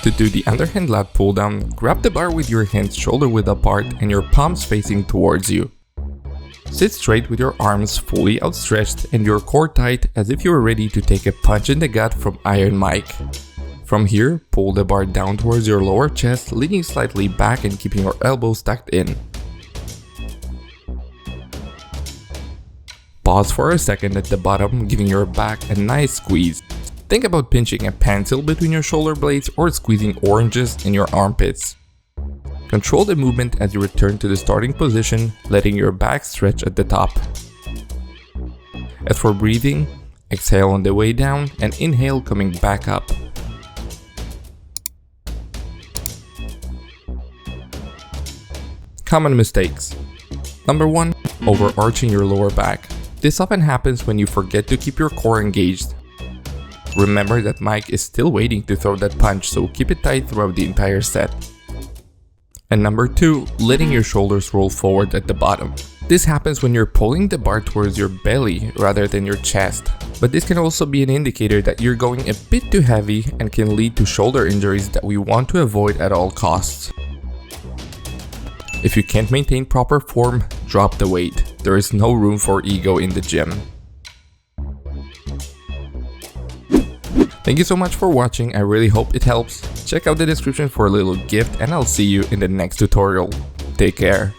To do the underhand lat pull down, grab the bar with your hands shoulder width apart and your palms facing towards you. Sit straight with your arms fully outstretched and your core tight as if you were ready to take a punch in the gut from Iron Mike. From here, pull the bar down towards your lower chest, leaning slightly back and keeping your elbows tucked in. Pause for a second at the bottom, giving your back a nice squeeze. Think about pinching a pencil between your shoulder blades or squeezing oranges in your armpits. Control the movement as you return to the starting position, letting your back stretch at the top. As for breathing, exhale on the way down and inhale coming back up. Common mistakes. Number 1. Overarching your lower back. This often happens when you forget to keep your core engaged. Remember that Mike is still waiting to throw that punch, so keep it tight throughout the entire set. And number 2, letting your shoulders roll forward at the bottom. This happens when you're pulling the bar towards your belly rather than your chest. But this can also be an indicator that you're going a bit too heavy and can lead to shoulder injuries that we want to avoid at all costs. If you can't maintain proper form, drop the weight. There is no room for ego in the gym. Thank you so much for watching, I really hope it helps. Check out the description for a little gift and I'll see you in the next tutorial. Take care.